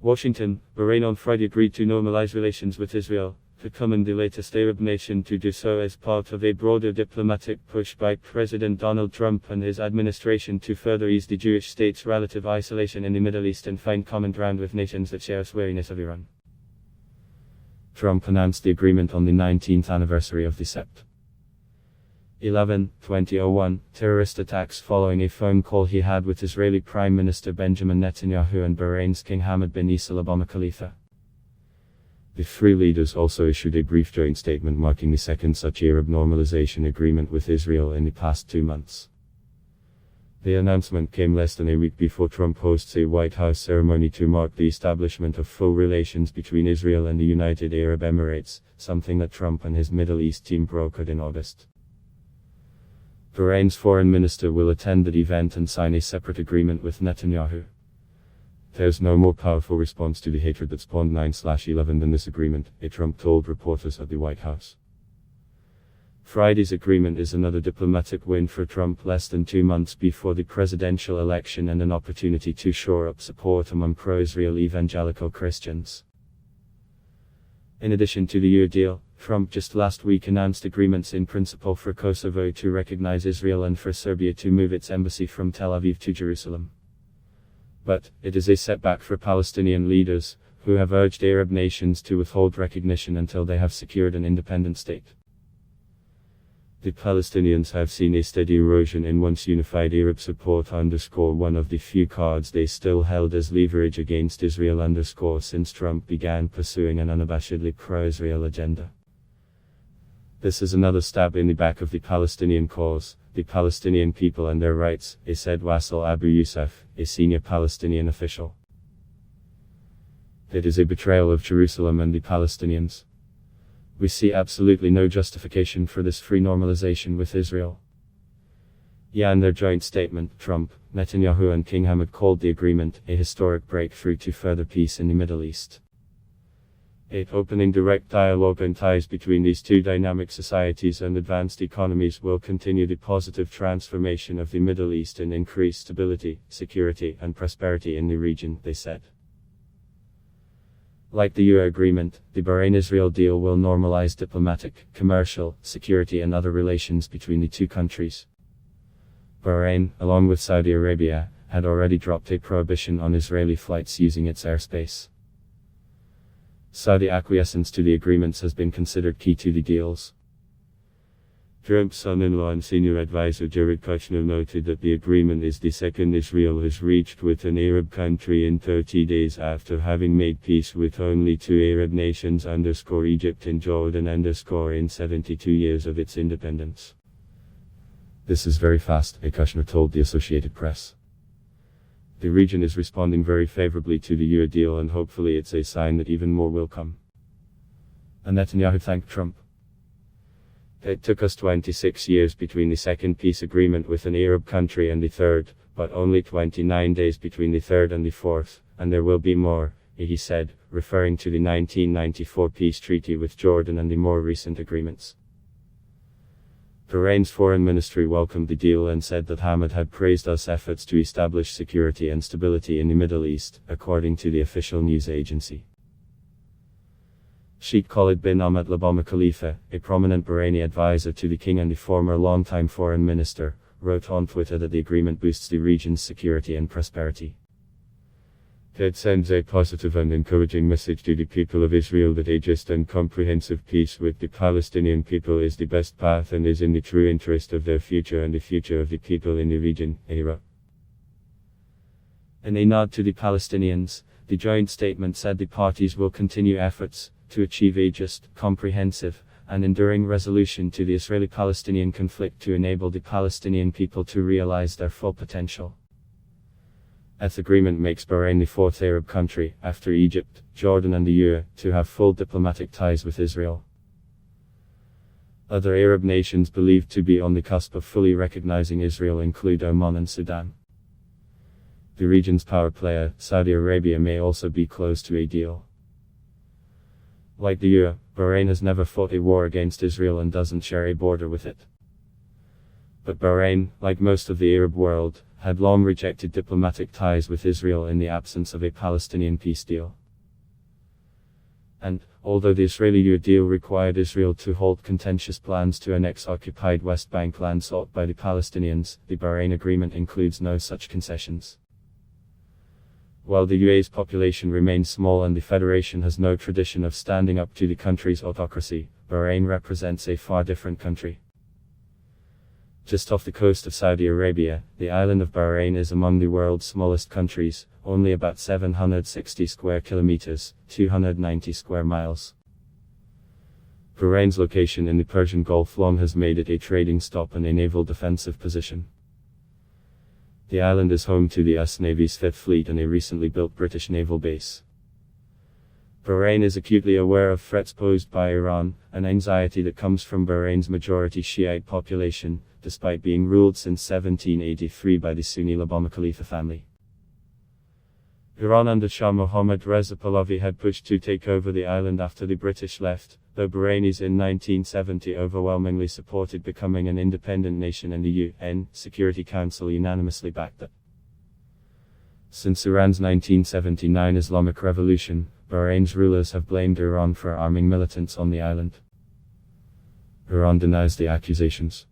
Washington, Bahrain on Friday agreed to normalize relations with Israel, becoming the latest Arab nation to do so as part of a broader diplomatic push by President Donald Trump and his administration to further ease the Jewish state's relative isolation in the Middle East and find common ground with nations that share wariness of Iran. Trump announced the agreement on the 19th anniversary of the Sept. 11, 2001, terrorist attacks following a phone call he had with Israeli Prime Minister Benjamin Netanyahu and Bahrain's King Hamad bin Isa Al Khalifa. The three leaders also issued a brief joint statement marking the second such Arab normalization agreement with Israel in the past 2 months. The announcement came less than a week before Trump hosts a White House ceremony to mark the establishment of full relations between Israel and the United Arab Emirates, something that Trump and his Middle East team brokered in August. Bahrain's foreign minister will attend the event and sign a separate agreement with Netanyahu. There's no more powerful response to the hatred that spawned 9/11 than this agreement, a Trump told reporters at the White House. Friday's agreement is another diplomatic win for Trump less than 2 months before the presidential election and an opportunity to shore up support among pro-Israel evangelical Christians. In addition to the EU deal, Trump just last week announced agreements in principle for Kosovo to recognize Israel and for Serbia to move its embassy from Tel Aviv to Jerusalem. But it is a setback for Palestinian leaders, who have urged Arab nations to withhold recognition until they have secured an independent state. The Palestinians have seen a steady erosion in once unified Arab support one of the few cards they still held as leverage against Israel since Trump began pursuing an unabashedly pro-Israel agenda. This is another stab in the back of the Palestinian cause, the Palestinian people and their rights, said Wassel Abu Youssef, a senior Palestinian official. It is a betrayal of Jerusalem and the Palestinians. We see absolutely no justification for this free normalization with Israel. In their joint statement, Trump, Netanyahu and King Hamad called the agreement a historic breakthrough to further peace in the Middle East. Opening direct dialogue and ties between these two dynamic societies and advanced economies will continue the positive transformation of the Middle East and increase stability, security and prosperity in the region, they said. Like the EU agreement, the Bahrain-Israel deal will normalize diplomatic, commercial, security and other relations between the two countries. Bahrain, along with Saudi Arabia, had already dropped a prohibition on Israeli flights using its airspace. Saudi acquiescence to the agreements has been considered key to the deals. Trump's son-in-law and senior advisor Jared Kushner noted that the agreement is the second Israel has reached with an Arab country in 30 days after having made peace with only 2 Arab nations Egypt and Jordan in 72 years of its independence. This is very fast, Kushner told the Associated Press. The region is responding very favorably to the EU deal and hopefully it's a sign that even more will come. And Netanyahu thanked Trump. It took us 26 years between the second peace agreement with an Arab country and the third, but only 29 days between the third and the fourth, and there will be more, he said, referring to the 1994 peace treaty with Jordan and the more recent agreements. Bahrain's foreign ministry welcomed the deal and said that Hamad had praised us efforts to establish security and stability in the Middle East, according to the official news agency. Sheikh Khalid bin Ahmed Al Khalifa, a prominent Bahraini advisor to the king and a former longtime foreign minister, wrote on Twitter that the agreement boosts the region's security and prosperity. It sends a positive and encouraging message to the people of Israel that a just and comprehensive peace with the Palestinian people is the best path and is in the true interest of their future and the future of the people in the region, he wrote. In a nod to the Palestinians, the joint statement said the parties will continue efforts to achieve a just, comprehensive, and enduring resolution to the Israeli-Palestinian conflict to enable the Palestinian people to realize their full potential. The agreement makes Bahrain the fourth Arab country, after Egypt, Jordan and the EU, to have full diplomatic ties with Israel. Other Arab nations believed to be on the cusp of fully recognizing Israel include Oman and Sudan. The region's power player, Saudi Arabia, may also be close to a deal. Like the EU, Bahrain has never fought a war against Israel and doesn't share a border with it. But Bahrain, like most of the Arab world, had long rejected diplomatic ties with Israel in the absence of a Palestinian peace deal. And, although the Israeli-EU deal required Israel to halt contentious plans to annex occupied West Bank land sought by the Palestinians, the Bahrain agreement includes no such concessions. While the UAE's population remains small and the federation has no tradition of standing up to the country's autocracy, Bahrain represents a far different country. Just off the coast of Saudi Arabia, the island of Bahrain is among the world's smallest countries, only about 760 square kilometers, 290 square miles. Bahrain's location in the Persian Gulf long has made it a trading stop and a naval defensive position. The island is home to the US Navy's 5th Fleet and a recently built British naval base. Bahrain is acutely aware of threats posed by Iran, an anxiety that comes from Bahrain's majority Shiite population, despite being ruled since 1783 by the Sunni Labama Khalifa family. Iran under Shah Mohammad Reza Pahlavi had pushed to take over the island after the British left, though Bahrainis in 1970 overwhelmingly supported becoming an independent nation and the UN Security Council unanimously backed it. Since Iran's 1979 Islamic Revolution, Bahrain's rulers have blamed Iran for arming militants on the island. Iran denies the accusations.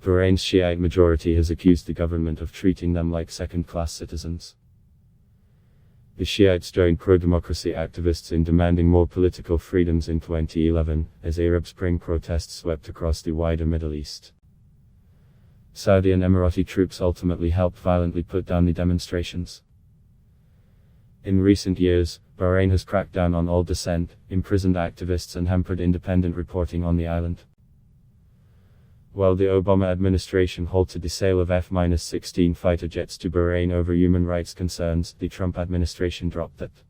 Bahrain's Shiite majority has accused the government of treating them like second-class citizens. The Shiites joined pro-democracy activists in demanding more political freedoms in 2011, as Arab Spring protests swept across the wider Middle East. Saudi and Emirati troops ultimately helped violently put down the demonstrations. In recent years, Bahrain has cracked down on all dissent, imprisoned activists and hampered independent reporting on the island. While the Obama administration halted the sale of F-16 fighter jets to Bahrain over human rights concerns, the Trump administration dropped it.